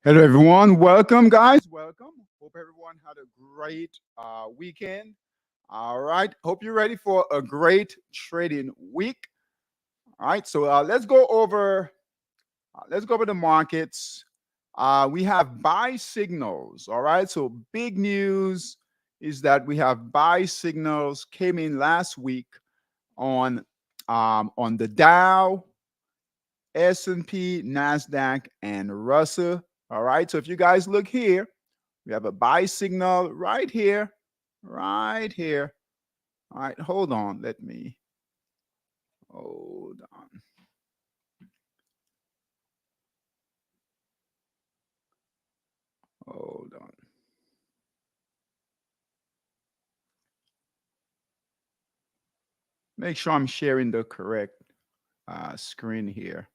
Hello, everyone. Welcome, guys. Welcome. Hope everyone had a great weekend. All right. Hope you're ready for a great trading week. All right. So let's go over the markets. We have buy signals. All right. So big news is that we have buy signals came in last week on the Dow, S&P, Nasdaq, and Russell. All right. So if you guys look here, we have a buy signal right here, right here. All right, hold on. Hold on. Hold on. Make sure I'm sharing the correct screen here.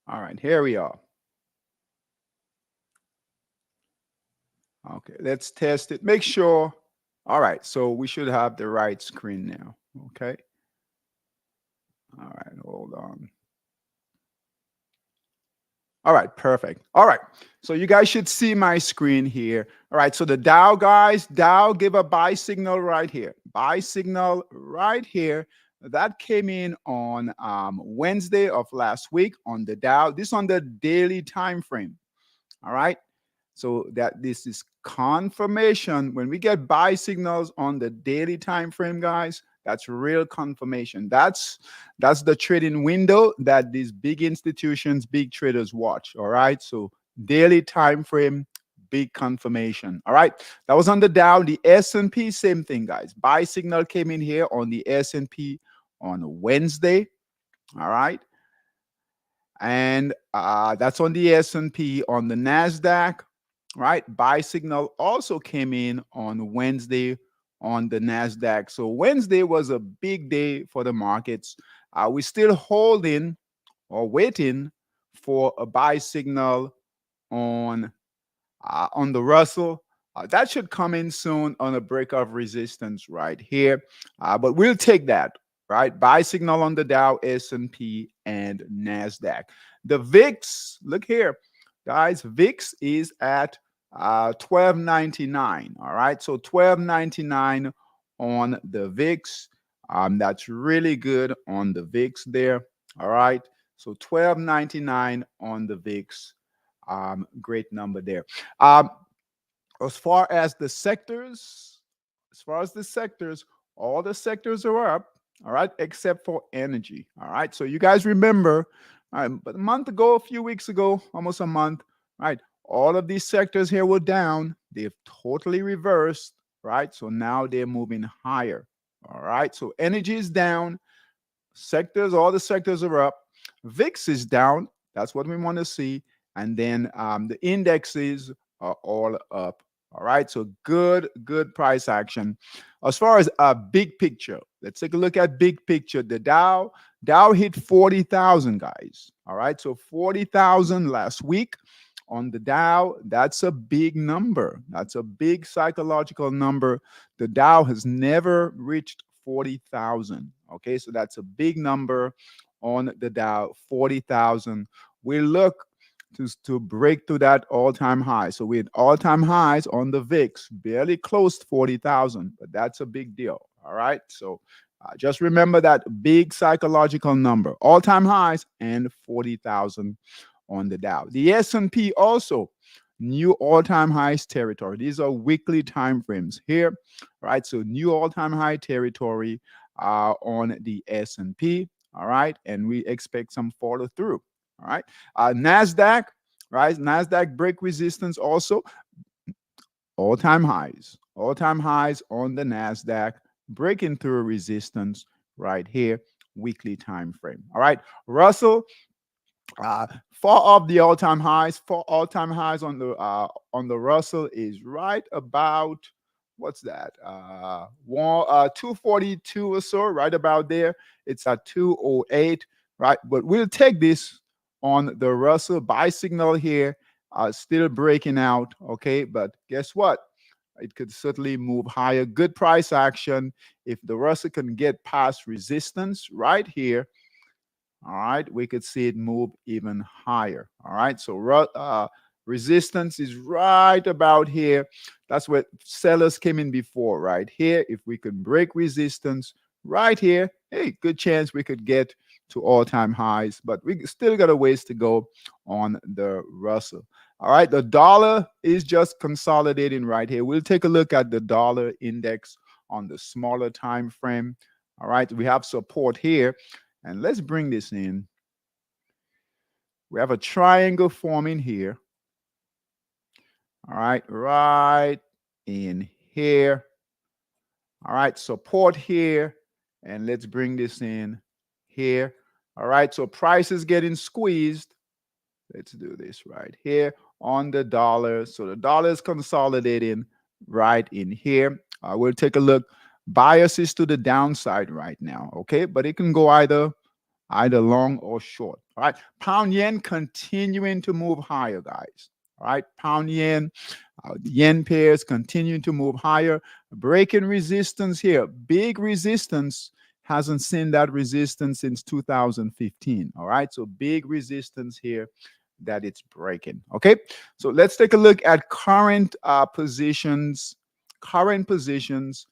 All right, here we are. Okay, let's test it. Make sure. All right, so we should have the right screen now. Okay. All right, hold on. All right, perfect. All right, so you guys should see my screen here. All right, so the Dow guys, Dow give a buy signal right here. Buy signal right here. That came in on Wednesday of last week on the Dow. This on the daily time frame. All right, so that this is confirmation. When we get buy signals on the daily time frame, guys, that's real confirmation. That's the trading window that these big institutions, big traders watch. All right, so daily time frame, big confirmation. All right, that was on the Dow. The S&P, same thing, guys. Buy signal came in here on the S&P on Wednesday. All right, and that's on the S&P. On the Nasdaq, right, buy signal also came in on Wednesday on the Nasdaq. So Wednesday was a big day for the markets. We're still holding or waiting for a buy signal on the Russell. That should come in soon on a break of resistance right here. But we'll take that, right? Buy signal on the Dow, S&P, and Nasdaq. The VIX, look here, guys. VIX is at 12.99. All right, so 12.99 on the VIX. That's really good on the VIX there. All right, so 12.99 on the VIX. Great number there. As far as the sectors, all the sectors are up. All right, except for energy. All right, so you guys remember, but a month ago, a few weeks ago, almost a month, right? All of these sectors here were down. They've totally reversed, right? So now they're moving higher. All right, so energy is down. Sectors, all the sectors are up. VIX is down. That's what we want to see. And then the indexes are all up. All right, so good price action. As far as a big picture, let's take a look at big picture. The Dow hit 40,000, guys. All right, so 40,000 last week on the Dow. That's a big number. That's a big psychological number. The Dow has never reached 40,000. Okay, so that's a big number on the Dow, 40,000. We look to break through that all-time high. So we had all-time highs on the VIX, barely close to 40,000, but that's a big deal. All right, so just remember that big psychological number, all-time highs and 40,000 on the Dow. The S&P also new all-time highs territory. These are weekly time frames here, right? So new all-time high territory on the S&P. All right, and we expect some follow through. All right, Nasdaq, right? Nasdaq break resistance also. All-time highs on the Nasdaq, breaking through resistance right here, weekly time frame. All right, Russell, far off the all-time highs. On the Russell is right about, what's that? 242 or so, right about there. It's at 208, right? But we'll take this on the Russell. Buy signal here, still breaking out. Okay, but guess what? It could certainly move higher. Good price action. If the Russell can get past resistance right here, all right, we could see it move even higher. All right, so resistance is right about here. That's where sellers came in before, right here. If we could break resistance right here, hey, good chance we could get to all-time highs, but we still got a ways to go on the Russell. All right, the dollar is just consolidating right here. We'll take a look at the dollar index on the smaller time frame. All right, we have support here. And let's bring this in. We have a triangle forming here. All right, right in here. All right, support here. And let's bring this in here. All right, so price is getting squeezed. Let's do this right here on the dollar. So the dollar is consolidating right in here. We'll take a look. Bias is to the downside right now, okay? But it can go either long or short. All right. Pound yen continuing to move higher, guys. All right. Pound yen, yen pairs continuing to move higher. Breaking resistance here. Big resistance. Hasn't seen that resistance since 2015. All right. So big resistance here that it's breaking. Okay. So let's take a look at current positions. Current positions.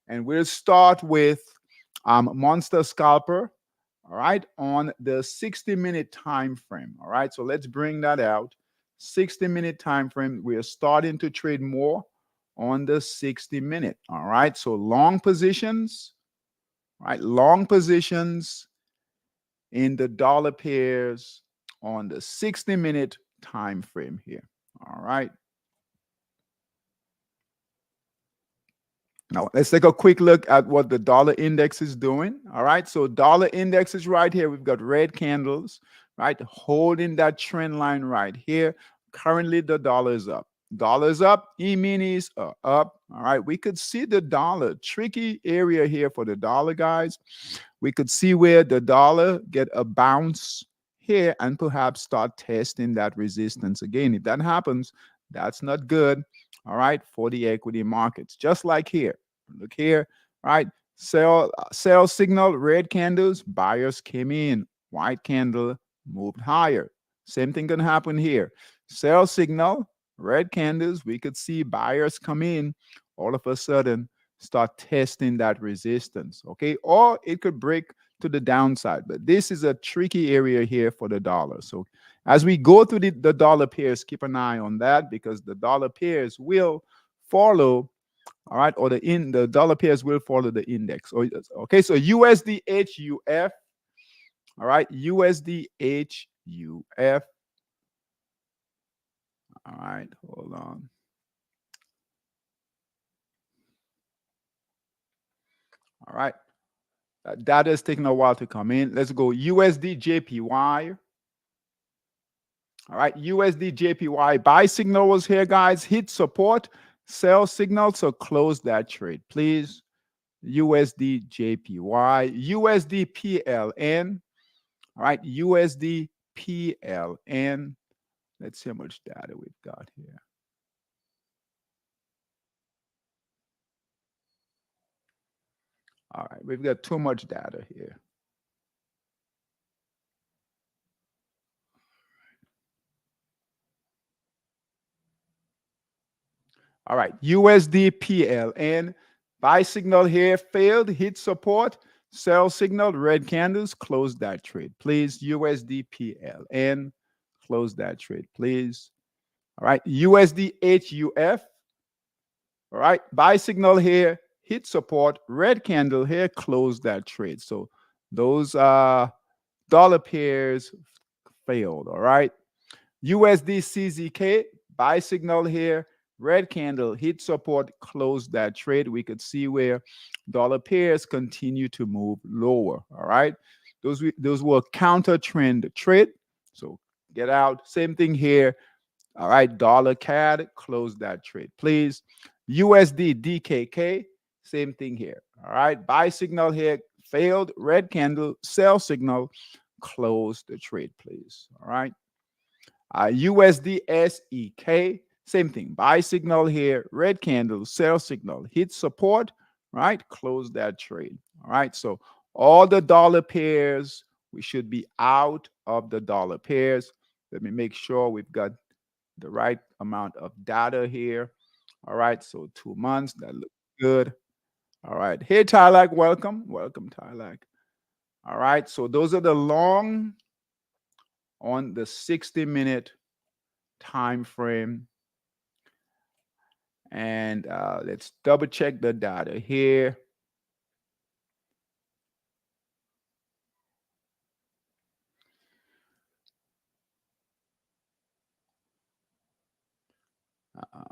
And we'll start with Monster Scalper. All right, on the 60-minute time frame. All right, so let's bring that out. 60-minute time frame. We are starting to trade more on the 60-minute. All right, so long positions. All right, long positions in the dollar pairs on the 60-minute time frame here. All right. Now, let's take a quick look at what the dollar index is doing. All right, so dollar index is right here. We've got red candles, right, holding that trend line right here. Currently, the dollar is up. Dollar is up. E-minis are up. All right, we could see the dollar. Tricky area here for the dollar, guys. We could see where the dollar get a bounce here and perhaps start testing that resistance again. If that happens, that's not good. All right, for the equity markets, just like here. Look here, right? Sell signal, red candles, buyers came in, white candle moved higher. Same thing can happen here. Sell signal, red candles, we could see buyers come in, all of a sudden start testing that resistance, okay? Or it could break to the downside, but this is a tricky area here for the dollar. So as we go through the dollar pairs, keep an eye on that because the dollar pairs will follow, all right, or the dollar pairs will follow the index. Okay, so USD HUF, all right, USD HUF. All right, hold on. All right, data is taking a while to come in. Let's go USD JPY. All right, USD JPY buy signal was here, guys. Hit support, sell signal, so close that trade, please. USD JPY, USD PLN. All right, USD PLN. Let's see how much data we've got here. All right, we've got too much data here. All right, USD PLN. Buy signal here failed, hit support, sell signal, red candles, close that trade, please. USD PLN, close that trade, please. All right, USD HUF. All right, buy signal here, hit support, red candle here, close that trade. So those dollar pairs failed. All right, USD CZK, buy signal here, red candle, hit support, close that trade. We could see where dollar pairs continue to move lower. All right, those were counter trend trade. So get out. Same thing here. All right, dollar CAD, close that trade, please. USD DKK, same thing here. All right, buy signal here failed, red candle, sell signal, close the trade, please. All right. USD SEK, Same thing. Buy signal here, red candle, sell signal, hit support, right? Close that trade. All right. So all the dollar pairs, we should be out of the dollar pairs. Let me make sure we've got the right amount of data here. All right. So 2 months, that looks good. All right. Hey, Tylak, welcome. Welcome, Tylak. All right. So those are the long on the 60-minute time frame. And let's double check the data here.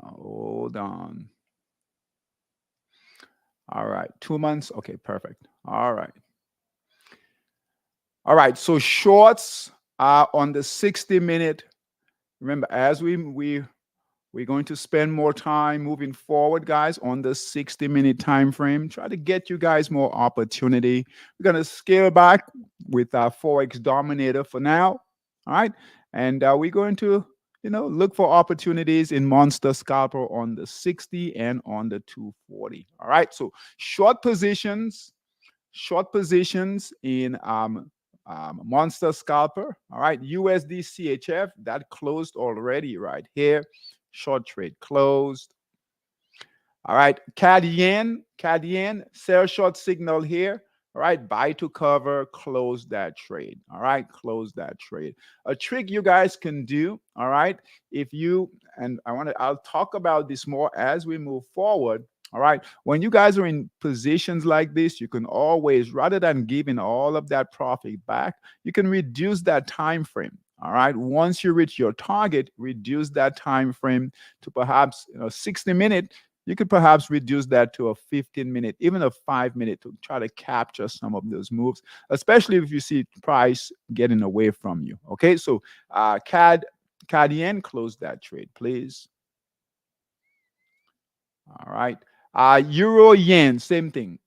Hold on. All right, 2 months. Okay, perfect. All right. All right, so shorts are on the 60-minute. Remember, as we're going to spend more time moving forward, guys, on the 60-minute time frame. Try to get you guys more opportunity. We're going to scale back with our Forex Dominator for now. All right. And we're going to, look for opportunities in Monster Scalper on the 60 and on the 240. All right. So short positions in Monster Scalper. All right. USD CHF, that closed already right here. Short trade closed. All right. CAD yen, sell short signal here. All right. Buy to cover, close that trade. All right. Close that trade. A trick you guys can do. All right. And I'll talk about this more as we move forward. All right. When you guys are in positions like this, you can always, rather than giving all of that profit back, you can reduce that time frame. All right. Once you reach your target, reduce that time frame to perhaps 60-minute. You could perhaps reduce that to a 15-minute, even a 5-minute, to try to capture some of those moves, especially if you see price getting away from you. Okay. So CAD yen, close that trade, please. All right. Euro yen, same thing.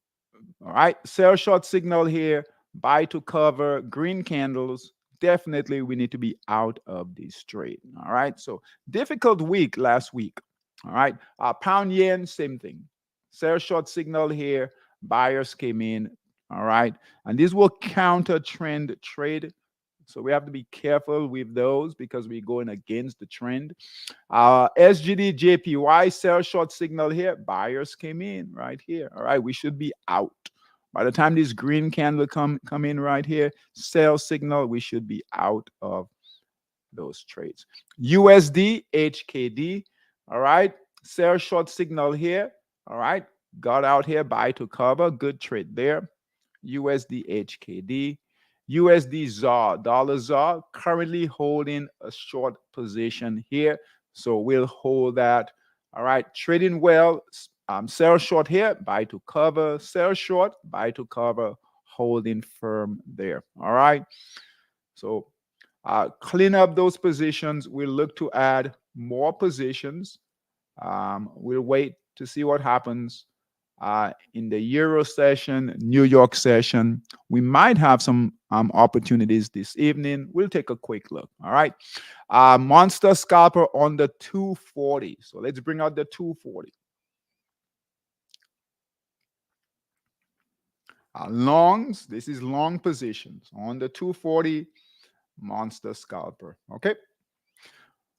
All right. Sell short signal here, buy to cover, green candles. Definitely we need to be out of this trade. All right. So difficult week last week. All right. Pound yen, same thing. Sell short signal here, buyers came in. All right. And this will counter trend trade. So we have to be careful with those because we're going against the trend. SGD JPY, sell short signal here. Buyers came in right here. All right, we should be out. By the time this green candle come in right here, sell signal, we should be out of those trades. USD HKD. All right, sell short signal here. All right, got out here, buy to cover. Good trade there. USD HKD. USD ZAR, dollar ZAR, currently holding a short position here. So we'll hold that. All right, trading well. Sell short here, buy to cover. Sell short, buy to cover, holding firm there. All right. So clean up those positions. We'll look to add more positions. We'll wait to see what happens in the Euro session, New York session. We might have some opportunities this evening. We'll take a quick look. All right. Monster Scalper on the 240. So let's bring out the 240. Longs, this is long positions on the 240 Monster Scalper. Okay.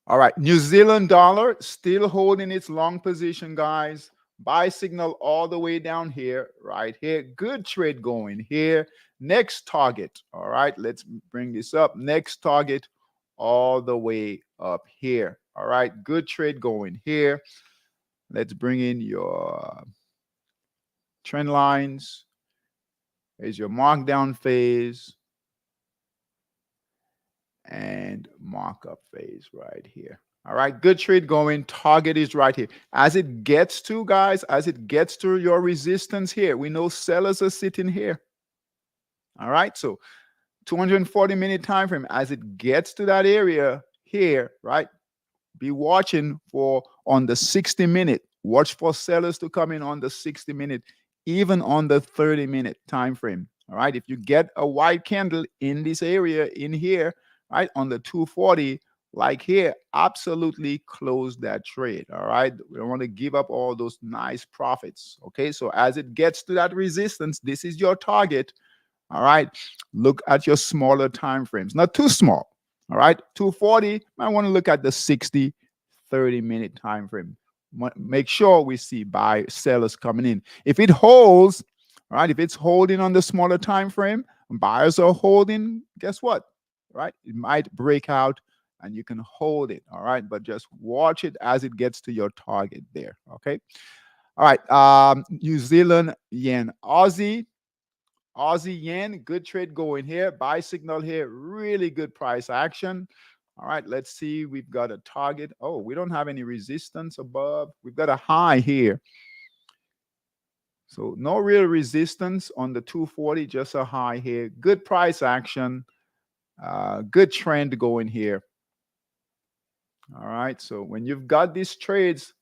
All right. New Zealand dollar still holding its long position, guys. Buy signal all the way down here, right here. Good trade going here. Next target. All right. Let's bring this up. Next target all the way up here. All right. Good trade going here. Let's bring in your trend lines. There's your markdown phase and markup phase right here. All right, good trade going. Target is right here. As it gets to, guys, as it gets to your resistance here, we know sellers are sitting here. All right, so 240-minute time frame. As it gets to that area here, right, be watching for on the 60-minute. Watch for sellers to come in on the 60-minute, even on the 30-minute time frame. All right, if you get a white candle in this area in here, right, on the 240, like here, absolutely close that trade. All right. We don't want to give up all those nice profits. Okay. So as it gets to that resistance, this is your target. All right. Look at your smaller time frames, not too small. All right. 240, I want to look at the 60, 30-minute time frame. Make sure we see buy sellers coming in. If it holds, all right, if it's holding on the smaller time frame, buyers are holding, guess what? Right? It might break out and you can hold it. All right. But just watch it as it gets to your target there. Okay. All right. New Zealand yen, Aussie yen, good trade going here. Buy signal here, really good price action. All right, let's see. We've got a target. Oh, we don't have any resistance above. We've got a high here. So no real resistance on the 240, just a high here. Good price action. Good trend going here. All right, so when you've got these trades,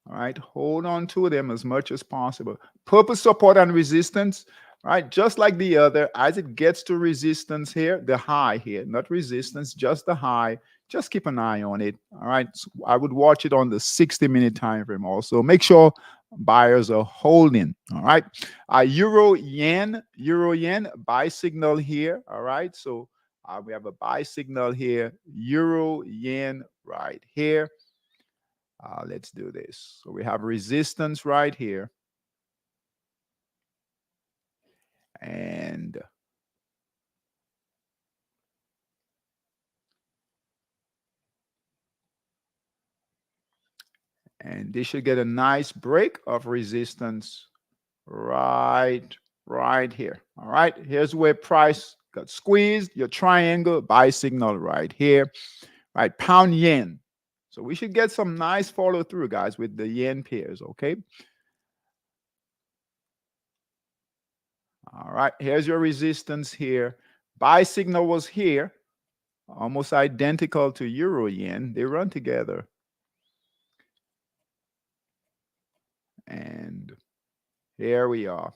all right, hold on to them as much as possible. Purpose, support, and resistance. All right, just like the other, as it gets to resistance here, the high here, not resistance, just the high. Just keep an eye on it. All right, so I would watch it on the 60-minute time frame also. Make sure buyers are holding. All right, euro yen, buy signal here. All right, so we have a buy signal here, euro yen right here. Let's do this. So we have resistance right here. And this should get a nice break of resistance right here. All right, here's where price got squeezed. Your triangle buy signal right here. Right, pound yen. So we should get some nice follow through, guys, with the yen pairs. Okay. All right, here's your resistance here. Buy signal was here, almost identical to euro yen. They run together. And here we are.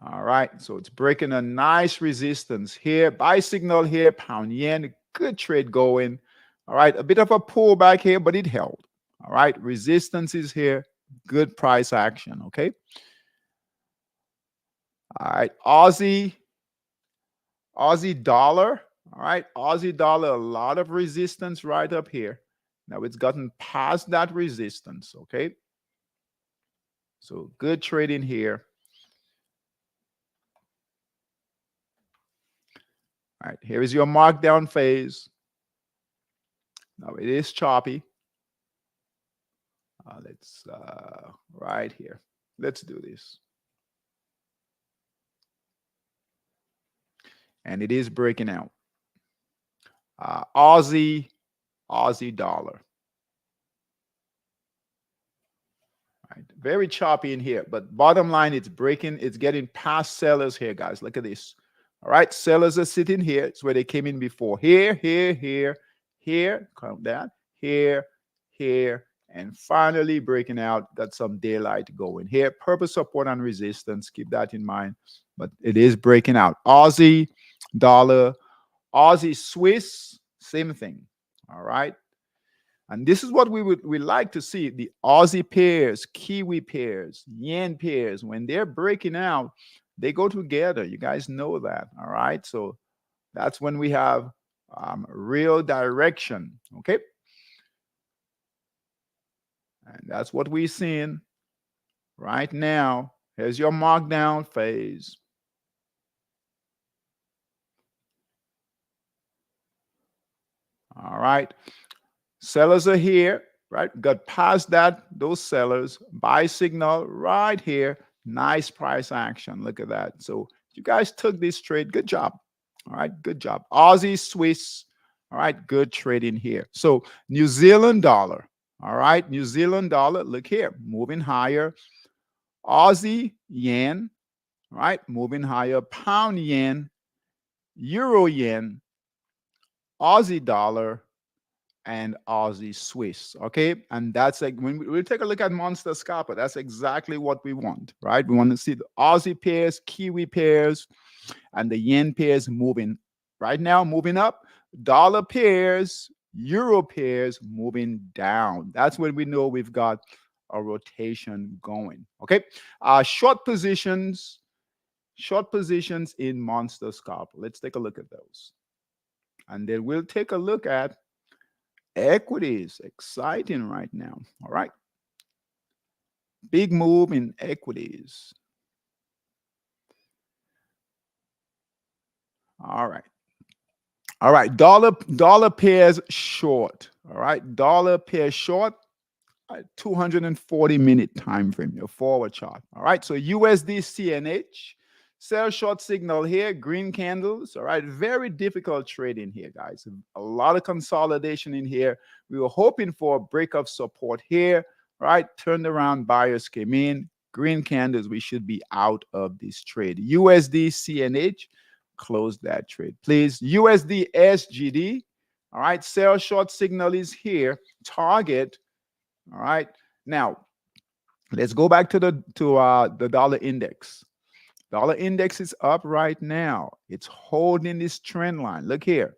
All right, so it's breaking a nice resistance here. Buy signal here, pound yen, good trade going. All right, a bit of a pullback here, but it held. All right, resistance is here, good price action. Okay. All right, Aussie dollar. All right, Aussie dollar, a lot of resistance right up here. Now it's gotten past that resistance. Okay. So good trading here. All right, here is your markdown phase. Now it is choppy. Let's right here. Let's do this. And it is breaking out. Aussie dollar. Right, very choppy in here, but bottom line, it's breaking. It's getting past sellers here, guys. Look at this. All right, sellers are sitting here. It's where they came in before. Here, count that. Here, and finally breaking out. Got some daylight going here. Purpose, support, and resistance. Keep that in mind. But it is breaking out. Aussie dollar, Aussie Swiss, same thing. All right. And this is what we like to see: the Aussie pairs, Kiwi pairs, yen pairs. When they're breaking out, they go together. You guys know that. All right. So that's when we have real direction. Okay. And that's what we're seeing right now. Here's your markdown phase. All right. Sellers are here, right? Got past that, those sellers. Buy signal right here. Nice price action. Look at that. So you guys took this trade. Good job. All right. Good job. Aussie, Swiss. All right. Good trading here. So New Zealand dollar. All right. New Zealand dollar. Look here. Moving higher. Aussie yen. All right. Moving higher. Pound yen. Euro yen. Aussie dollar. And Aussie Swiss. Okay. And that's like when we take a look at Monster Scalper, that's exactly what we want, right? We want to see the Aussie pairs, Kiwi pairs. And the yen pairs moving right now, moving up. Dollar pairs, euro pairs moving down. That's when we know we've got a rotation going. Okay. Short positions in monster scalper. Let's take a look at those. And then we'll take a look at equities. Exciting right now. All right. Big move in equities. All right. All right. Dollar pairs short. All right. Dollar pairs short. 240-minute time frame, your forward chart. All right. So USD CNH. Sell short signal here, green candles. All right. Very difficult trading here, guys. A lot of consolidation in here. We were hoping for a break of support here. Right. Turned around, buyers came in. Green candles, we should be out of this trade. USD CNH, close that trade, please. USD SGD. All right. Sell short signal is here. Target. All right. Now, let's go back to the dollar index. Dollar index is up right now. It's holding this trend line. Look here.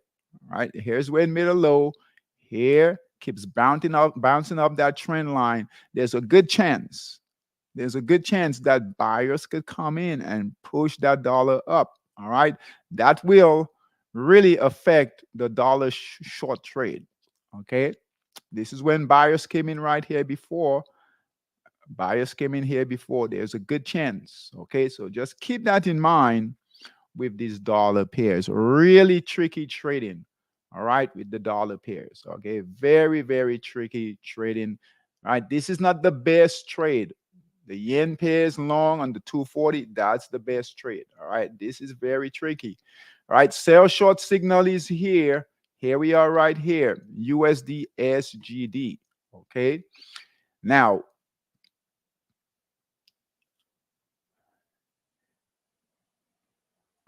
All right. Here's where middle low. Here keeps bouncing up that trend line. There's a good chance. That buyers could come in and push that dollar up. All right. That will really affect the dollar short trade. Okay. This is when buyers came in right here before. There's a good chance. Okay, so just keep that in mind with these dollar pairs. Really tricky trading. All right, with the dollar pairs. Okay, very, very tricky trading. All right, this is not the best trade. The yen pairs long on the 240, that's the best trade. All right, this is very tricky. All right, sell short signal is here. Here we are right here, USD SGD. Okay, now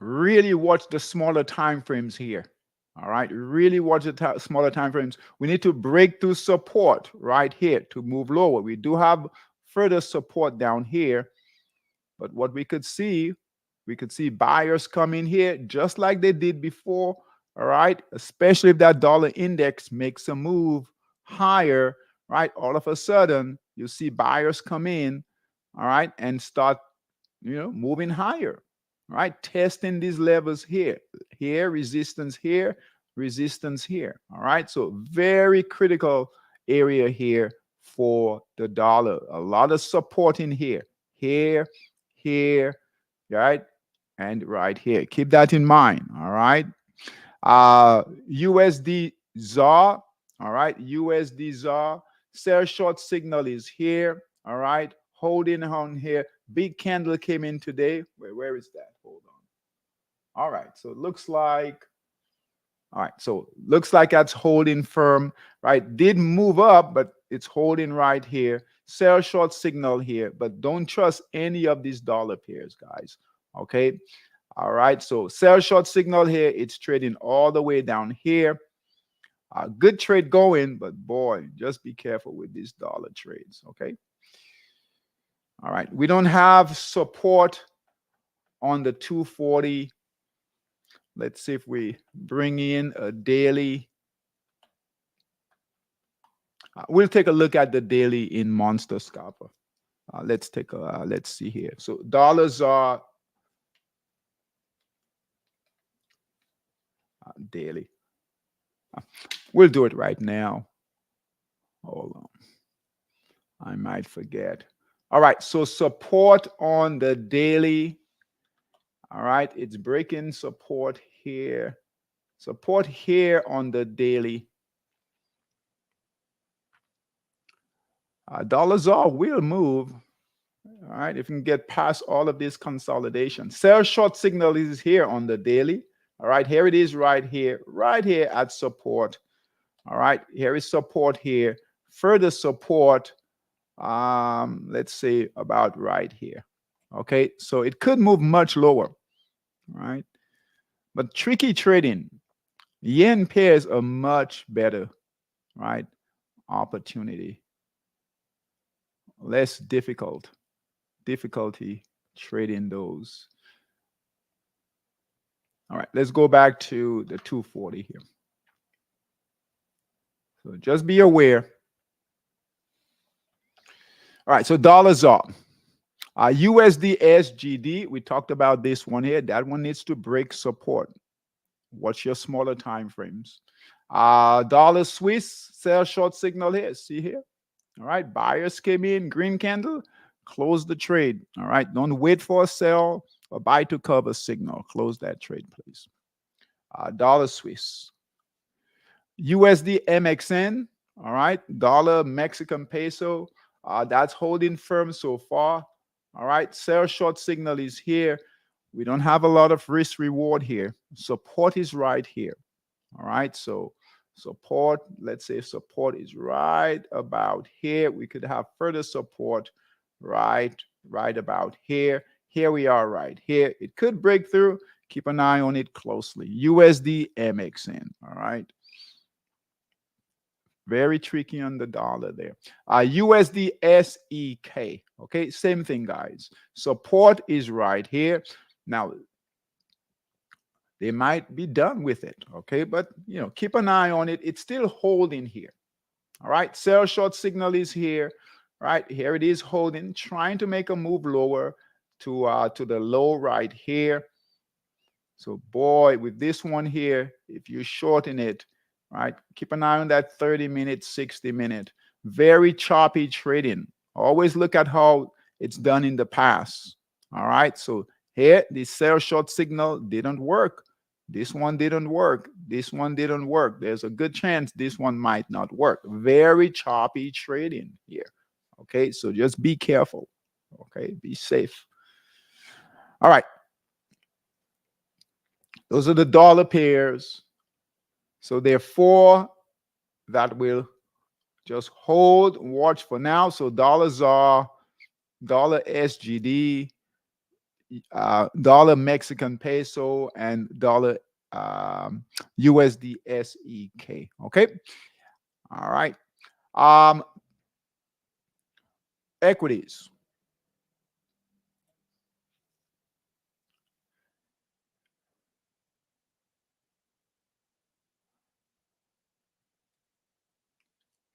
really watch the smaller time frames here. All right, really watch the smaller time frames. We need to break through support right here to move lower. We do have further support down here, but what we could see buyers come in here just like they did before. All right, especially if that dollar index makes a move higher, right? All of a sudden, you see buyers come in, all right, and start, moving higher, right? Testing these levels here, resistance here, resistance here. All right, so very critical area here for the dollar. A lot of support in here, right, and right here. Keep that in mind. All right. USD ZAR. All right. USD ZAR. Sell short signal is here. All right. Holding on here. Big candle came in today. Where is that? Hold on. All right. So it looks like. All right. So looks like that's holding firm. Right. Did move up, but it's holding right here. Sell short signal here, but don't trust any of these dollar pairs, guys. Okay. All right. So sell short signal here. It's trading all the way down here. Good trade going, but boy, just be careful with these dollar trades. Okay. All right. We don't have support on the 240. Let's see if we bring in a daily. We'll take a look at the daily in Monster Scalper. Let's see here. So dollars are daily. We'll do it right now. Hold on. I might forget. All right. So support on the daily. All right. It's breaking support here. Support here on the daily. Dollars will move. All right. If you can get past all of this consolidation. Sell short signal is here on the daily. All right. Here it is right here at support. All right. Here is support here. Further support. Let's say about right here. Okay. So it could move much lower. Right. But tricky trading. Yen pairs are much better. Right. Opportunity. Less difficulty trading those. All right, let's go back to the 240 here. So just be aware. All right, so dollars up. USD SGD, we talked about this one here. That one needs to break support. Watch your smaller time frames. Dollar Swiss, sell short signal here. See here? All right, buyers came in, green candle, close the trade. All right, don't wait for a sell or buy to cover signal. Close that trade, please. Dollar Swiss. USD MXN, all right, dollar Mexican peso, that's holding firm so far. All right, sell short signal is here. We don't have a lot of risk reward here. Support is right here. All right, so support, let's say support is right about here. We could have further support right about here. Here we are right here. It could break through. Keep an eye on it closely. USD MXN, all right. Very tricky on the dollar there. USD SEK. Okay, same thing, guys. Support is right here. Now, they might be done with it. Okay, but keep an eye on it. It's still holding here. All right, sell short signal is here. Right here, it is holding, trying to make a move lower to the low right here. So, boy, with this one here, if you shorten it, right, keep an eye on that 30-minute, 60-minute. Very choppy trading. Always look at how it's done in the past. All right, so here, the sell short signal didn't work. This one didn't work. This one didn't work. There's a good chance this one might not work. Very choppy trading here. Okay, so just be careful. Okay, be safe. All right. Those are the dollar pairs. So there are four that will just hold, watch for now. So dollars are dollar SGD, dollar Mexican peso, and dollar USD SEK. Okay. All right. Equities.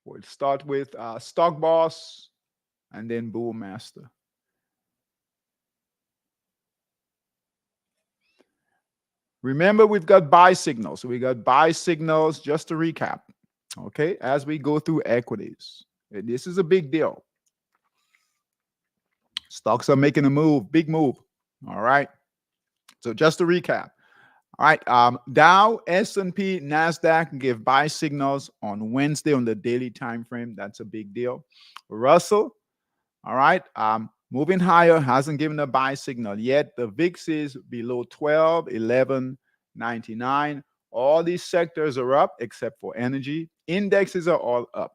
We'll start with Stock Boss and then Bull Master. Remember, we've got buy signals. So we got buy signals, just to recap, okay, as we go through equities. And this is a big deal. Stocks are making a move, big move. All right. So just to recap. All right. Dow, S&P, NASDAQ give buy signals on Wednesday on the daily time frame. That's a big deal. Russell, all right, moving higher, hasn't given a buy signal yet. The VIX is below 12, 11.99. All these sectors are up except for energy. Indexes are all up.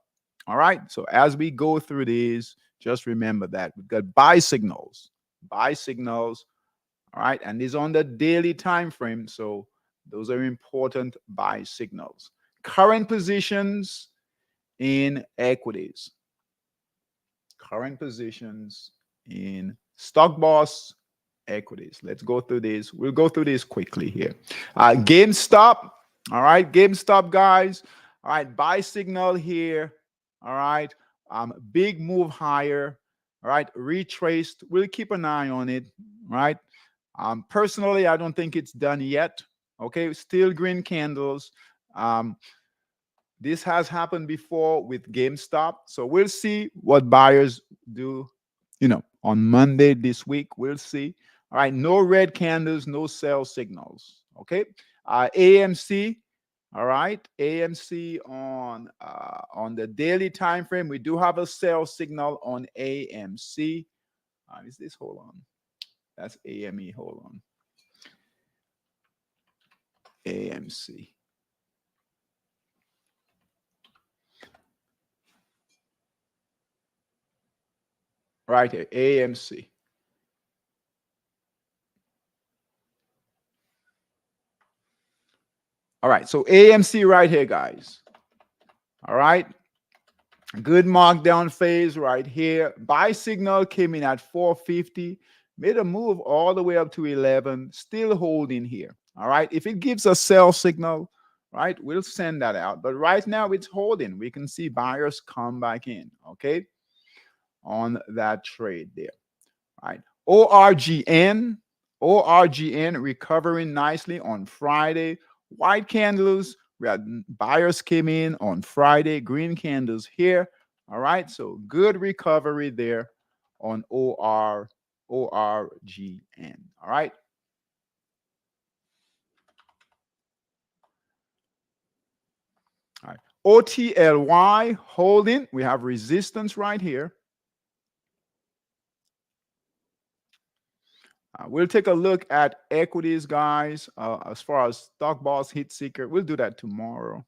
All right. So as we go through these, just remember that we've got buy signals. All right, and these on the daily time frame. So those are important buy signals. Current positions in equities. Current positions in Stock Boss equities. Let's go through this. We'll go through this quickly here. GameStop. All right, GameStop, guys. All right, buy signal here. All right, big move higher. All right, retraced. We'll keep an eye on it. Right. Personally, I don't think it's done yet. Okay, still green candles. This has happened before with GameStop. So we'll see what buyers do, on Monday this week. We'll see. All right, no red candles, no sell signals. Okay, AMC. All right, AMC on the daily time frame. We do have a sell signal on AMC. Is this? Hold on. That's AME. Hold on. AMC. Right here, AMC. All right, so AMC right here, guys. All right. Good markdown phase right here. Buy signal came in at 450. Made a move all the way up to 11. Still holding here. All right. If it gives a sell signal, right, we'll send that out. But right now it's holding. We can see buyers come back in, okay, on that trade there. Right. ORGN recovering nicely on Friday. White candles, we had buyers came in on Friday, green candles here. All right. So good recovery there on ORGN. All right. All right. OTLY holding. We have resistance right here. We'll take a look at equities, guys. As far as stock boss hit seeker, we'll do that tomorrow.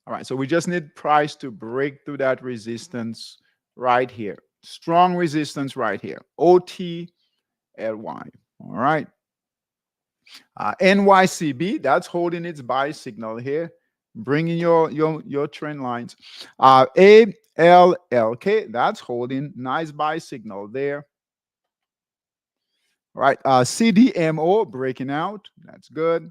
All right, so we just need price to break through that resistance right here. Strong resistance right here. OTLY. All right. NYCB, that's holding its buy signal here, bringing your trend lines. ALLK, that's holding nice buy signal there. All right. CDMO breaking out, that's good.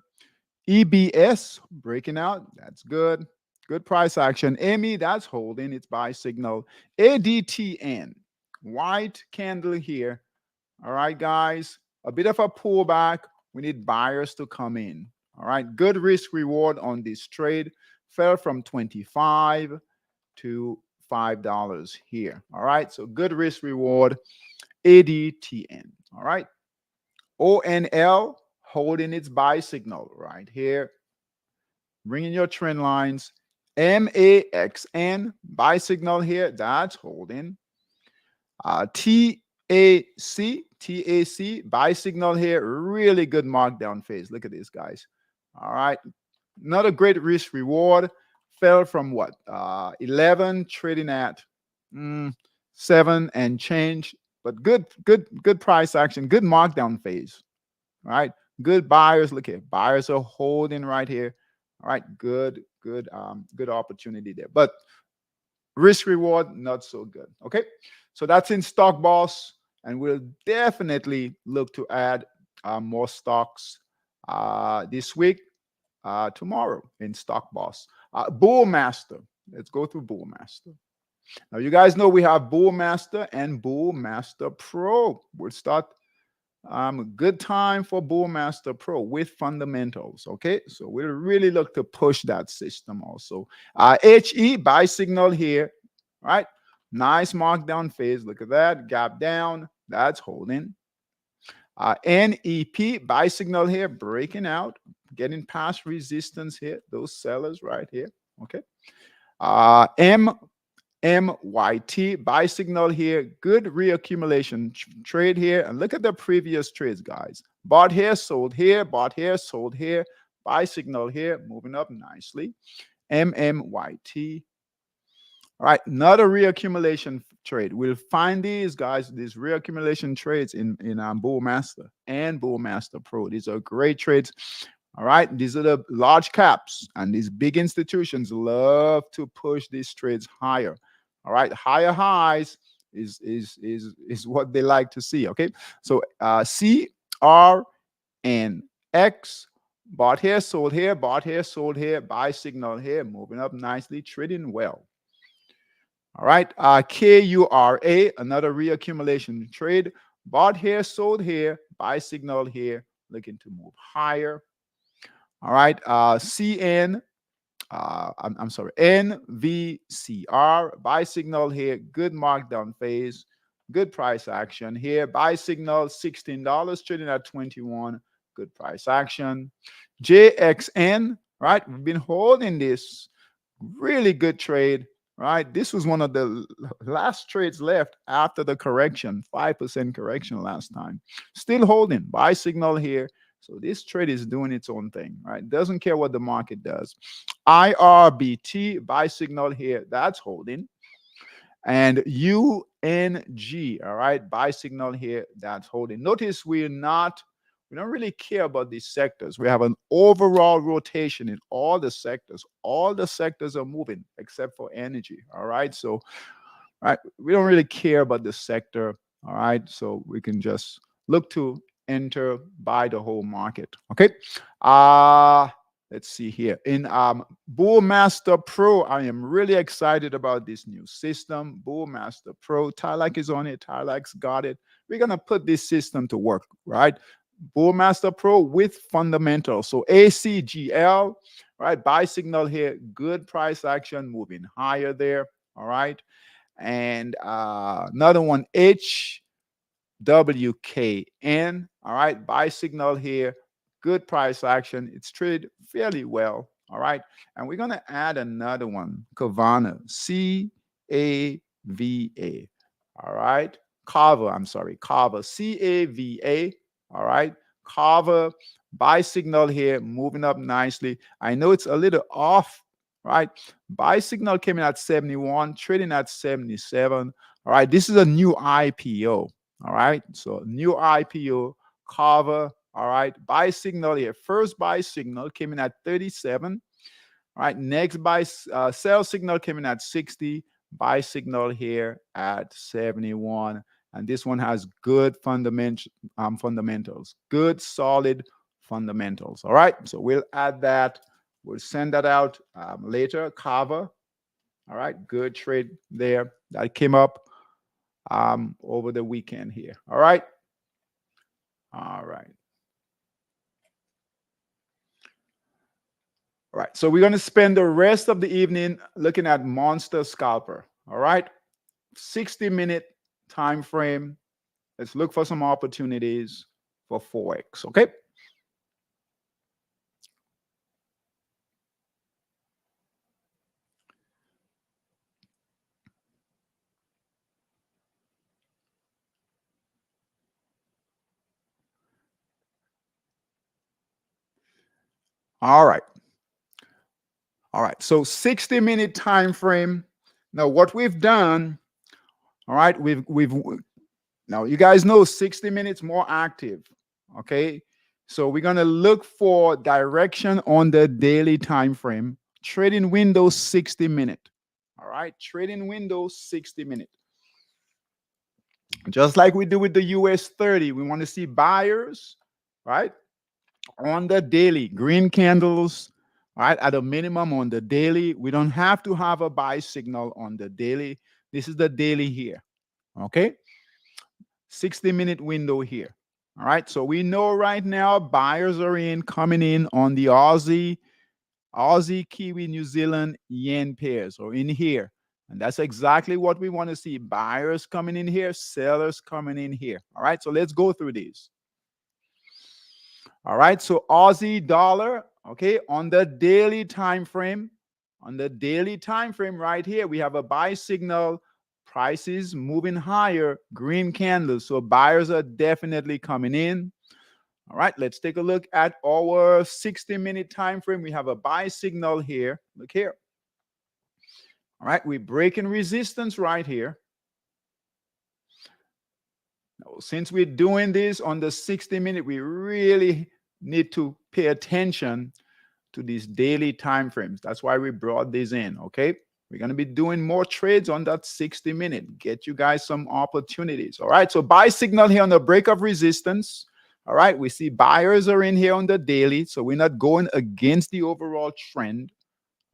EBS breaking out, that's good. Good price action. ME, that's holding its buy signal. ADTN, white candle here. All right, guys, a bit of a pullback. We need buyers to come in. All right, good risk reward on this trade. Fell from 25 to $5 here. All right, so good risk reward. ADTN. All right, ONL holding its buy signal right here. Bringing your trend lines. MAXN buy signal here. That's holding. TAC buy signal here. Really good markdown phase. Look at this, guys. All right. Not a great risk reward. Fell from what? 11, trading at 7 and change. But good price action. Good markdown phase. All right. Good buyers. Look here. Buyers are holding right here. All right. Good opportunity there. But risk reward, not so good. Okay. So that's in Stock Boss. And we'll definitely look to add more stocks this week, tomorrow in Stock Boss. Bull Master. Let's go through Bull Master. Now, you guys know we have Bull Master and Bull Master Pro. We'll start good time for Bull Master Pro with fundamentals. Okay, so we'll really look to push that system also. HE buy signal here, right? Nice markdown phase. Look at that gap down. That's holding. NEP buy signal here, breaking out, getting past resistance here. Those sellers right here. Okay. MYT buy signal here, good reaccumulation trade here. And look at the previous trades, guys. Bought here, sold here, bought here, sold here. Buy signal here, moving up nicely. MMYT. All right, another reaccumulation trade. We'll find these guys, these reaccumulation trades in Bull Master and Bull Master Pro. These are great trades. All right, these are the large caps, and these big institutions love to push these trades higher. All right, higher highs is what they like to see. Okay, so CRNX, bought here, sold here, bought here, sold here, buy signal here, moving up nicely, trading well. All right, KURA, another reaccumulation trade, bought here, sold here, buy signal here, looking to move higher. All right, I'm sorry, NVCR, buy signal here, good markdown phase, good price action here. Buy signal $16, trading at 21, good price action. JXN, right? We've been holding this really good trade, right? This was one of the last trades left after the correction, 5% correction last time. Still holding, buy signal here. So this trade is doing its own thing, right? Doesn't care what the market does. IRBT, buy signal here, that's holding. And UNG, all right, buy signal here, that's holding. Notice we don't really care about these sectors. We have an overall rotation in all the sectors. All the sectors are moving except for energy, all right? So, right, we don't really care about the sector. All right, so we can just look to enter buy the whole market. Okay. Uh let's see here. In Bullmaster Pro, I am really excited about this new system. Bullmaster Pro. Tylac is on it. Tylac's got it. We're gonna put this system to work, right? Bullmaster Pro with fundamentals. So ACGL, right? Buy signal here, good price action moving higher there. All right. And another one, WKN. All right, buy signal here, good price action. It's traded fairly well. All right, and we're gonna add another one, Kavana, CAVA. All right, Kava. I'm sorry, Kava, CAVA. All right, Kava. Buy signal here, moving up nicely. I know it's a little off, right? Buy signal came in at 71, trading at 77. All right, this is a new IPO. All right, so new IPO, cover. All right, buy signal here. First buy signal came in at 37. All right, next buy sell signal came in at 60. Buy signal here at 71. And this one has good fundamentals, good solid fundamentals. All right, so we'll add that. We'll send that out later. Cover. All right, good trade there. That came up over the weekend here. All right. All right. All right. So we're going to spend the rest of the evening looking at Monster Scalper. All right. 60-minute time frame. Let's look for some opportunities for Forex. Okay. All right. All right. So 60-minute time frame. Now what we've done, all right, we've now you guys know 60 minutes more active. Okay. So we're going to look for direction on the daily time frame. Trading window 60 minute. All right. Trading window 60 minute. Just like we do with the US 30, we want to see buyers, right? On the daily, green candles, right? At a minimum on the daily. We don't have to have a buy signal on the daily. This is the daily here. Okay. 60-minute window here. All right. So we know right now buyers are coming in on the Aussie, Kiwi, New Zealand, yen pairs, or in here. And that's exactly what we want to see. Buyers coming in here, sellers coming in here. All right. So let's go through these. All right. So Aussie dollar, okay, on the daily time frame. On the daily time frame right here, we have a buy signal. Prices moving higher, green candles. So buyers are definitely coming in. All right, let's take a look at our 60-minute time frame. We have a buy signal here. Look here. All right, we're breaking resistance right here. Now, since we're doing this on the 60-minute, we really need to pay attention to these daily time frames. That's why we brought this in, okay? We're going to be doing more trades on that 60-minute. Get you guys some opportunities. All right. So buy signal here on the break of resistance. All right. We see buyers are in here on the daily. So we're not going against the overall trend.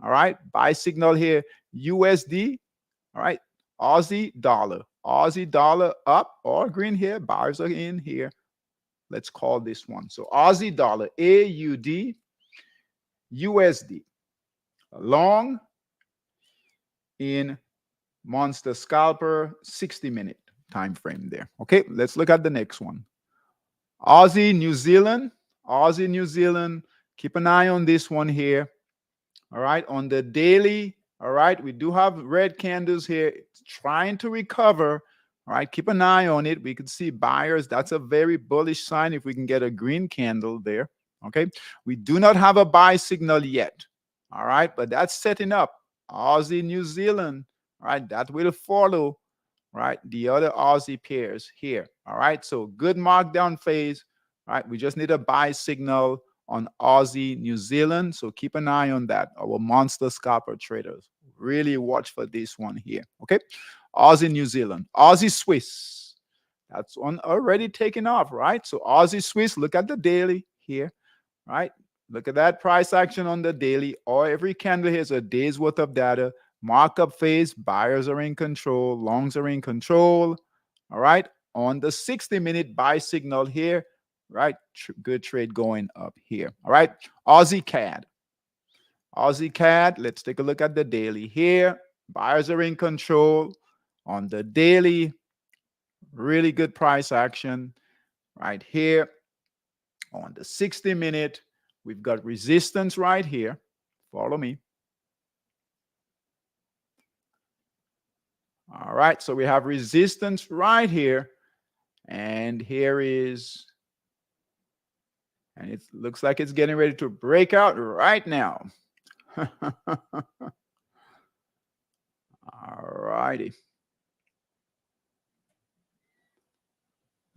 All right. Buy signal here, USD. All right. Aussie dollar. Aussie dollar up or green here. Buyers are in here. Let's call this one. So Aussie dollar, AUD, USD. Long in Monster Scalper 60-minute time frame there. Okay, let's look at the next one. Aussie New Zealand. Aussie New Zealand. Keep an eye on this one here. All right, on the daily. All right, we do have red candles here. It's trying to recover. All right, keep an eye on it. We can see buyers. That's a very bullish sign if we can get a green candle there. Okay, we do not have a buy signal yet. All right, but that's setting up. Aussie, New Zealand, right? That will follow, right? The other Aussie pairs here, all right? So good markdown phase, right? We just need a buy signal on Aussie, New Zealand. So keep an eye on that. Our Monster Scalper traders, really watch for this one here, okay? Aussie, New Zealand, Aussie, Swiss. That's one already taken off, right? So Aussie Swiss, look at the daily here, right? Look at that price action on the daily. Or every candle here is a day's worth of data. Markup phase, buyers are in control, longs are in control. All right. On the 60-minute buy signal here, right? Good trade going up here. All right. Aussie CAD. Aussie CAD. Let's take a look at the daily here. Buyers are in control on the daily. Really good price action right here. On the 60-minute, we've got resistance right here. Follow me. All right, so we have resistance right here. And here is, and it looks like it's getting ready to break out right now. All righty.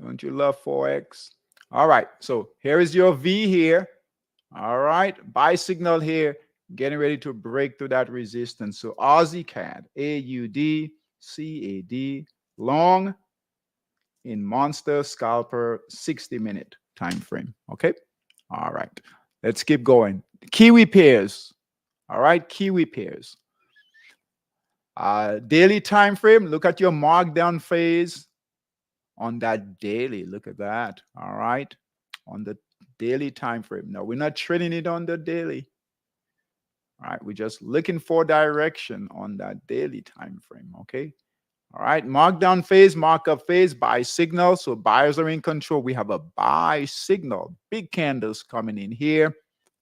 Don't you love Forex? All right, so here is your V here. All right, buy signal here, getting ready to break through that resistance. So Aussie CAD, AUD, CAD, long in monster scalper 60-minute time frame. Okay. All right. Let's keep going. Kiwi pairs. All right. Kiwi pairs. Daily time frame. Look at your markdown phase on that daily. Look at that. All right. On the daily time frame. No, we're not trading it on the daily. All right. We're just looking for direction on that daily time frame. Okay. All right, markdown phase, markup phase, buy signal. So buyers are in control. We have a buy signal, big candles coming in here.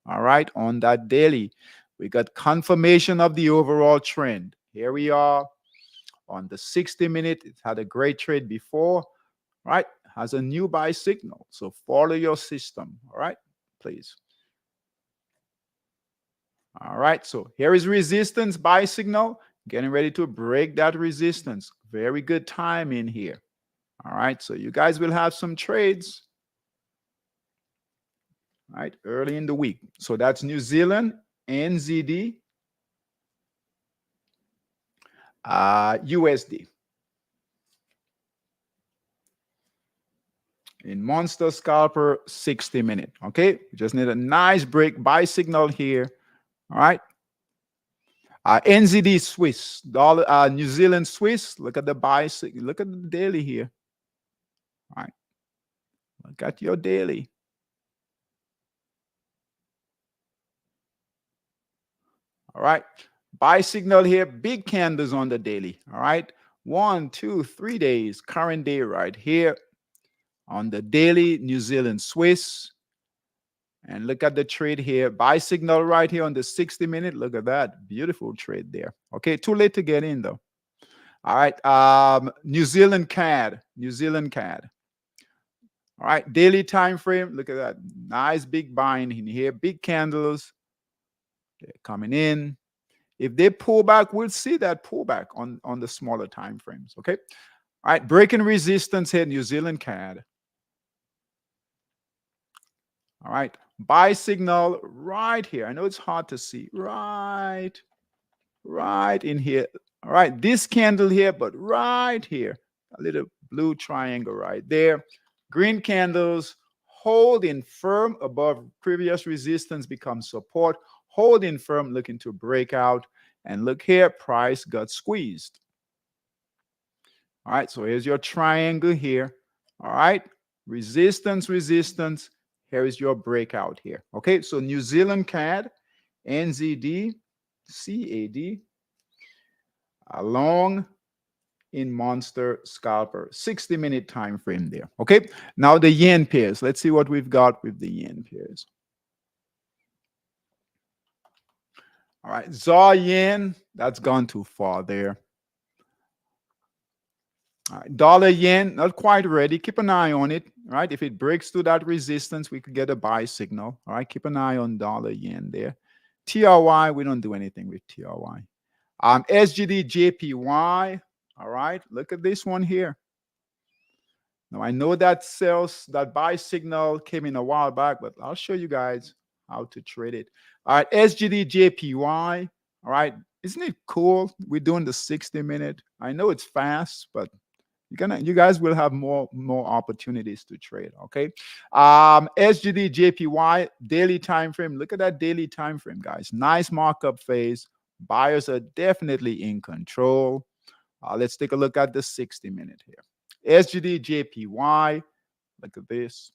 All right, on that daily, we got confirmation of the overall trend. Here we are on the 60-minute. It had a great trade before, right? Has a new buy signal. So follow your system. All right, please. All right, so here is resistance, buy signal. Getting ready to break that resistance. Very good time in here. All right, so you guys will have some trades, right, early in the week. So that's New Zealand, NZD, USD. In monster scalper, 60-minute. Okay, we just need a nice break, buy signal here. All right. NZD Swiss, dollar, New Zealand Swiss. Look at the buy signal. Look at the daily here. All right. Look at your daily. All right. Buy signal here. Big candles on the daily. All right. 1, 2, 3 days. Current day right here on the daily New Zealand Swiss. And look at the trade here. Buy signal right here on the 60-minute. Look at that. Beautiful trade there. Okay. Too late to get in though. All right. New Zealand CAD. New Zealand CAD. All right. Daily time frame. Look at that. Nice big buying in here. Big candles. They're coming in. If they pull back, we'll see that pullback on the smaller time frames. Okay. All right. Breaking resistance here. New Zealand CAD. All right. Buy signal right here. I know it's hard to see. Right in here. All right. This candle here, but right here. A little blue triangle right there. Green candles holding firm above previous resistance becomes support. Holding firm, looking to break out. And look here, price got squeezed. All right. So here's your triangle here. All right. Resistance, resistance. Here is your breakout here. Okay, so New Zealand CAD, NZD, CAD, along in monster scalper, 60-minute time frame there. Okay, now the yen pairs. Let's see what we've got with the yen pairs. All right, ZAR yen, that's gone too far there. All right, dollar yen, not quite ready. Keep an eye on it. All right, if it breaks through that resistance, we could get a buy signal. All right, keep an eye on dollar yen there. TRY, we don't do anything with TRY. SGD JPY. All right, look at this one here. Now I know that sells, that buy signal came in a while back, but I'll show you guys how to trade it. All right, SGD JPY. All right, isn't it cool? We're doing the 60-minute. I know it's fast, but you guys will have more opportunities to trade. Okay. SGD JPY daily time frame. Look at that daily time frame, guys. Nice markup phase. Buyers are definitely in control. Let's take a look at the 60-minute here. SGD JPY. Look at this.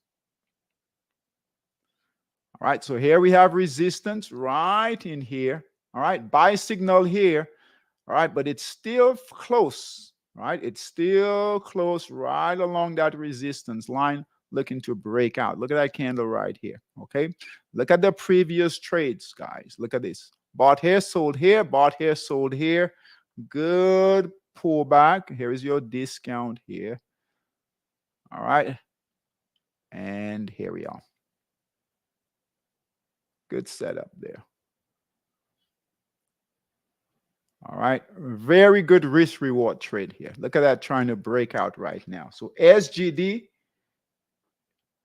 All right, so here we have resistance right in here. All right, buy signal here. All right, but it's still close. Right, it's still close right along that resistance line, looking to break out. Look at that candle right here. Okay, look at the previous trades, guys. Look at this. Bought here, sold here, bought here, sold here. Good pullback. Here is your discount here. All right, and here we are. Good setup there. All right. Very good risk reward trade here. Look at that trying to break out right now. So SGD,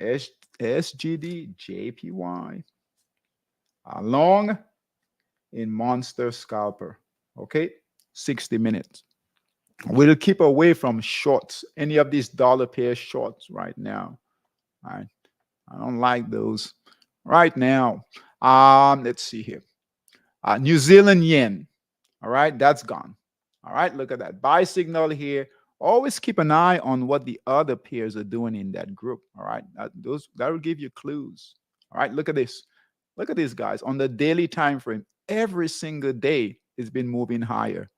JPY, long in monster scalper. Okay. 60 minutes. We'll keep away from shorts, any of these dollar pair shorts right now. All right. I don't like those right now. Let's see here. New Zealand yen. All right, that's gone. All right, look at that. Buy signal here. Always keep an eye on what the other peers are doing in that group. All right, that will give you clues. All right, look at this. Look at this, guys. On the daily time frame, every single day it's been moving higher.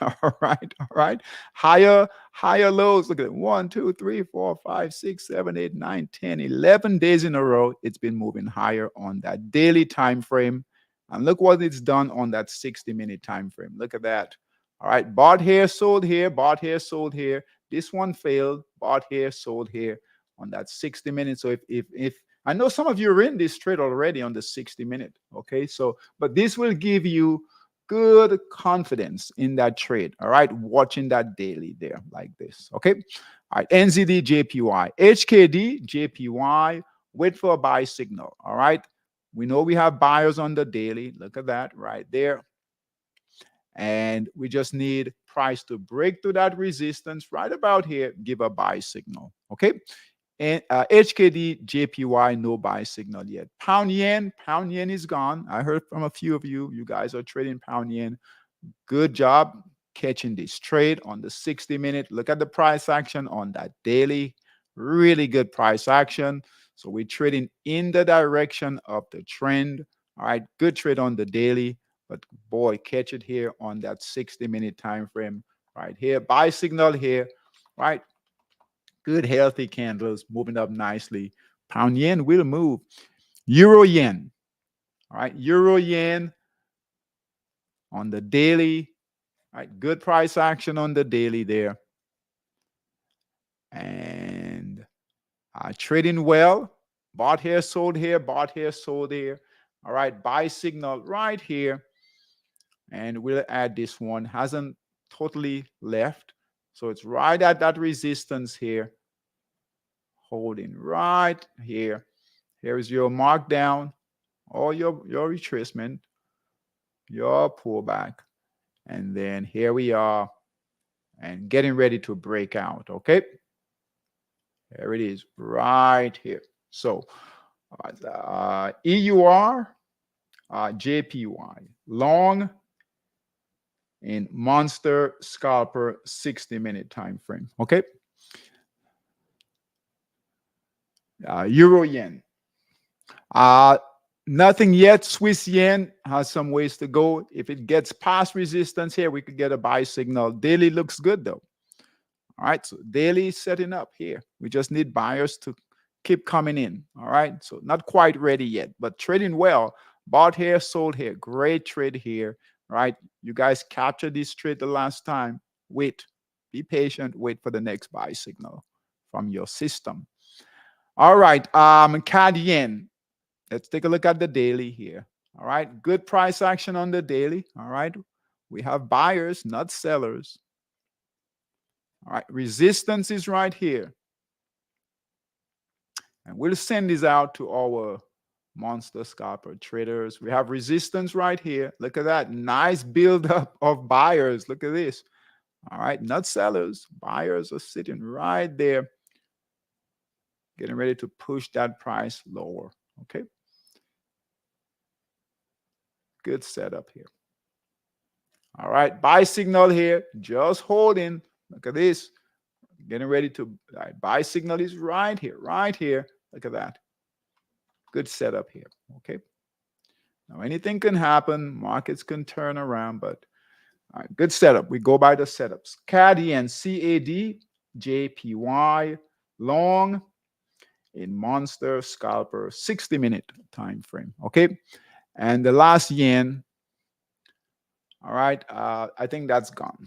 All right. Higher lows. Look at it. 1, 2, 3, 4, 5, 6, 7, 8, 9, 10, 11 days in a row. It's been moving higher on that daily time frame. And look what it's done on that 60-minute time frame. Look at that. All right. Bought here, sold here, bought here, sold here. This one failed. Bought here, sold here on that 60 minutes. So if I know some of you are in this trade already on the 60-minute. Okay. So, but this will give you good confidence in that trade. All right, watching that daily there like this. Okay. All right, NZD JPY, HKD JPY, wait for a buy signal. All right, we know we have buyers on the daily. Look at that right there. And we just need price to break through that resistance right about here, give a buy signal. Okay. And HKD, JPY, no buy signal yet. Pound yen is gone. I heard from a few of you. You guys are trading pound yen. Good job catching this trade on the 60-minute. Look at the price action on that daily. Really good price action. So we're trading in the direction of the trend. All right, good trade on the daily. But boy, catch it here on that 60-minute time frame right here. Buy signal here, right? Good, healthy candles moving up nicely. Pound yen will move. Euro yen. All right. Euro yen on the daily. All right. Good price action on the daily there. And trading well. Bought here, sold here, bought here, sold here. All right. Buy signal right here. And we'll add this one. Hasn't totally left. So it's right at that resistance here. Holding right here. Here is your markdown or your retracement, your pullback. And then here we are and getting ready to break out. Okay. There it is right here. So EUR, JPY, long in monster scalper 60-minute time frame. Okay. Euro yen. Nothing yet. Swiss yen has some ways to go. If it gets past resistance here, we could get a buy signal. Daily looks good though. All right, so daily setting up here. We just need buyers to keep coming in. All right, so not quite ready yet, but trading well. Bought here, sold here. Great trade here. All right, you guys captured this trade the last time. Wait, be patient. Wait for the next buy signal from your system. All right, CAD yen. Let's take a look at the daily here. All right, good price action on the daily. All right, we have buyers, not sellers. All right, resistance is right here. And we'll send this out to our monster scalper traders. We have resistance right here. Look at that. Nice buildup of buyers. Look at this. All right, not sellers. Buyers are sitting right there, getting ready to push that price lower. Okay, good setup here. All right, buy signal here, just holding. Look at this, getting ready to buy signal is right here, right here. Look at that. Good setup here. Okay. Now anything can happen, markets can turn around, but all right, good setup. We go by the setups. CAD and CAD, JPY, long in monster scalper 60-minute time frame. Okay. And the last yen, all right, I think that's gone.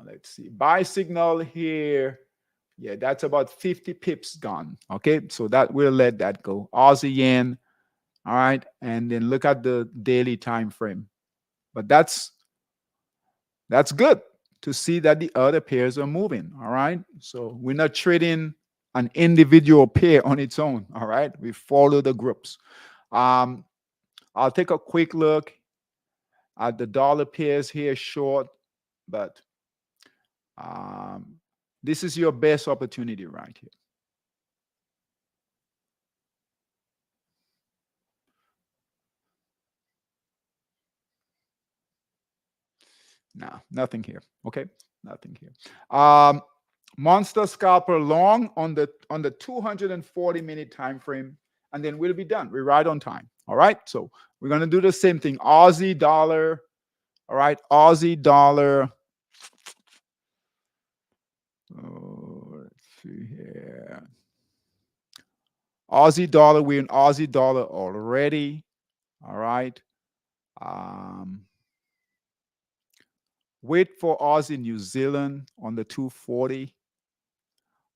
Let's see. Buy signal here. Yeah, that's about 50 pips gone. Okay, so that we'll let that go. Aussie yen. All right, and then look at the daily time frame. But that's good to see that the other pairs are moving. All right, so we're not trading an individual pair on its own. All right, we follow the groups. I'll take a quick look at the dollar pairs here short, but this is your best opportunity right here. No, nothing here. Okay, nothing here. Monster scalper long on the 240-minute time frame, and then we'll be done. We're right on time. All right, so we're gonna do the same thing. Aussie dollar. All right, Aussie dollar. Oh, let's see here. Aussie dollar. We're in Aussie dollar already. All right. Wait for Aussie New Zealand on the 240.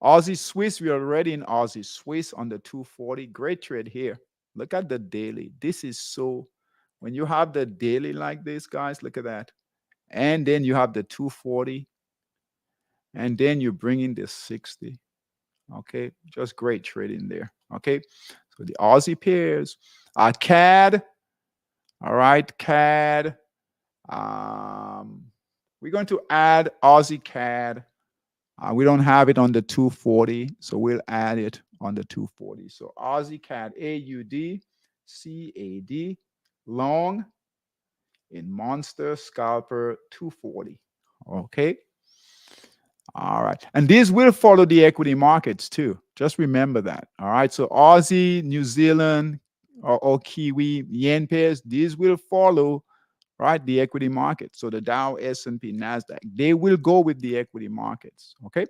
Aussie Swiss, we're already in Aussie Swiss on the 240. Great trade here. Look at the daily. This is so, when you have the daily like this, guys, look at that. And then you have the 240. And then you bring in the 60. Okay, just great trading there. Okay, so the Aussie pairs. CAD. All right, CAD. We're going to add Aussie CAD. We don't have it on the 240, so we'll add it on the 240. So Aussie CAD, AUD, CAD, long in monster scalper 240. Okay. All right. And these will follow the equity markets too. Just remember that. All right. So Aussie, New Zealand, or Kiwi, yen pairs, these will follow, right, the equity market. So the Dow, S&P, NASDAQ, they will go with the equity markets. Okay.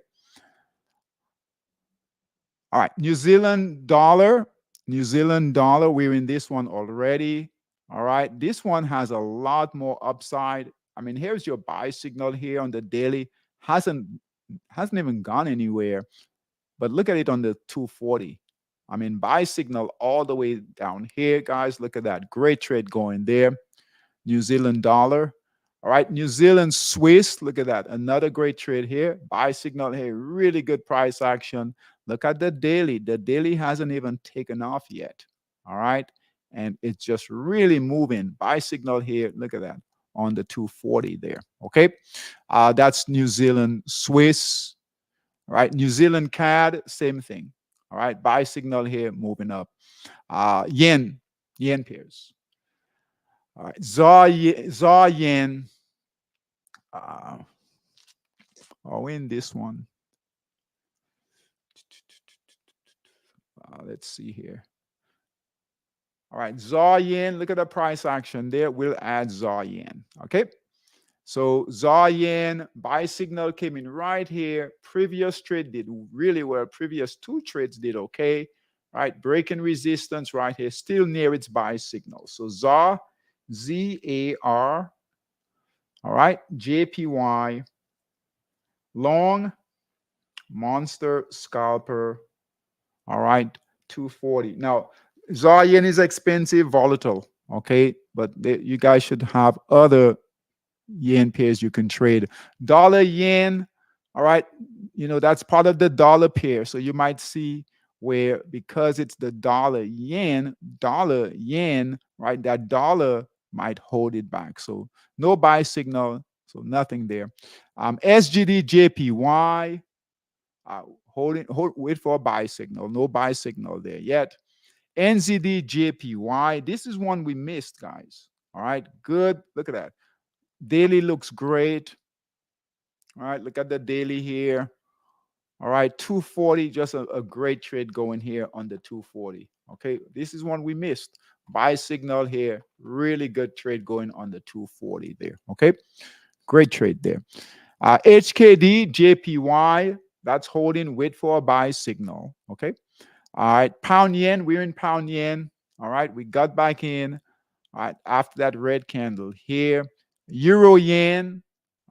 All right. New Zealand dollar, we're in this one already. All right. This one has a lot more upside. I mean, here's your buy signal here on the daily. Hasn't even gone anywhere. But look at it on the 240. I mean, buy signal all the way down here, guys. Look at that. Great trade going there. New Zealand dollar. All right. New Zealand Swiss. Look at that. Another great trade here. Buy signal here. Really good price action. Look at the daily. The daily hasn't even taken off yet. All right. And it's just really moving. Buy signal here. Look at that on the 240 there. Okay. That's New Zealand Swiss. All right. New Zealand CAD, same thing. All right. Buy signal here, moving up. Yen pairs. All right. ZAR yen. In this one. Let's see here. All right. ZAR yen. Look at the price action there. We'll add ZAR yen. Okay. So ZAR yen buy signal came in right here. Previous trade did really well. Previous two trades did okay. Right, breaking resistance right here, still near its buy signal. So ZAR, ZAR. All right, JPY, long, monster scalper. All right, 240. Now ZAR yen is expensive, volatile. Okay, but you guys should have other yen pairs you can trade. Dollar yen, all right, that's part of the dollar pair. So you might see where, because it's the dollar yen, right, that dollar might hold it back. So no buy signal, so nothing there. SGD JPY, wait for a buy signal. No buy signal there yet. NZD JPY, this is one we missed, guys. All right, good. Look at that. Daily looks great. All right, look at the daily here. All right, 240, just a great trade going here on the 240. Okay, this is one we missed. Buy signal here. Really good trade going on the 240 there. Okay, great trade there. HKD JPY, that's holding. Wait for a buy signal. Okay. All right, pound yen. We're in pound yen. All right, we got back in. All right, after that red candle here. Euro yen.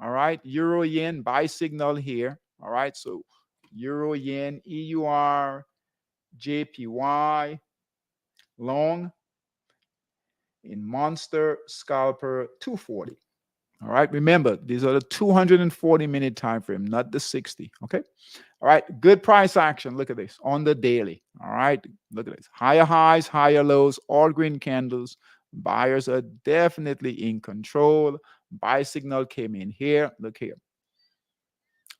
All right, euro yen buy signal here. All right, so euro yen, EUR, JPY, long in monster scalper 240. All right, remember these are the 240-minute time frame, not the 60. Okay. All right, good price action. Look at this on the daily. All right, look at this. Higher highs, higher lows, all green candles. Buyers are definitely in control. Buy signal came in here. Look here.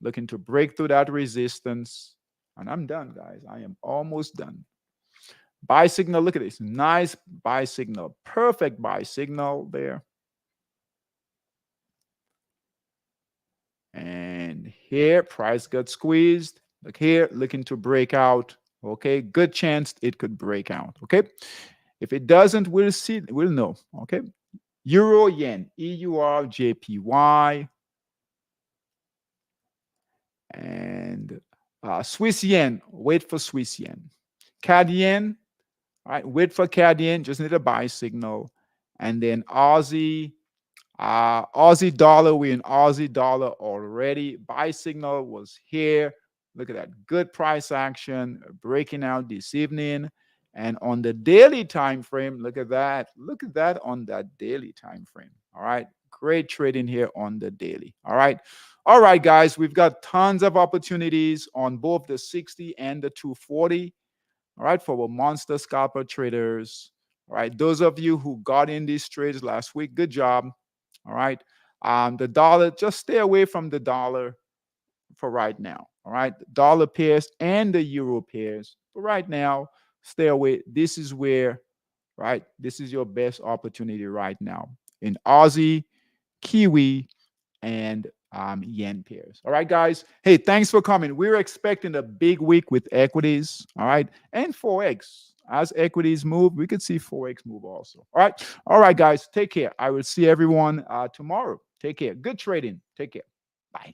Looking to break through that resistance. And I'm done, guys. I am almost done. Buy signal. Look at this. Nice buy signal. Perfect buy signal there. And here, price got squeezed. Look here, looking to break out. Okay, good chance it could break out. Okay, if it doesn't, we'll see. We'll know. Okay, euro yen, EUR JPY, and Swiss yen. Wait for Swiss yen. CAD yen. All right, wait for CAD yen. Just need a buy signal, and then Aussie. Aussie dollar, we're in Aussie dollar already. Buy signal was here. Look at that. Good price action breaking out this evening. And on the daily time frame, look at that. Look at that on that daily time frame. All right. Great trading here on the daily. All right. All right, guys. We've got tons of opportunities on both the 60 and the 240. All right. For our monster scalper traders. All right. Those of you who got in these trades last week, good job. All right. The dollar, just stay away from the dollar for right now. All right. Dollar pairs and the euro pairs. For right now, stay away. This is where, right? This is your best opportunity right now in Aussie, Kiwi, and yen pairs. All right, guys. Hey, thanks for coming. We're expecting a big week with equities. All right. And Forex. As equities move, we could see Forex move also. All right. All right, guys. Take care. I will see everyone tomorrow. Take care. Good trading. Take care. Bye.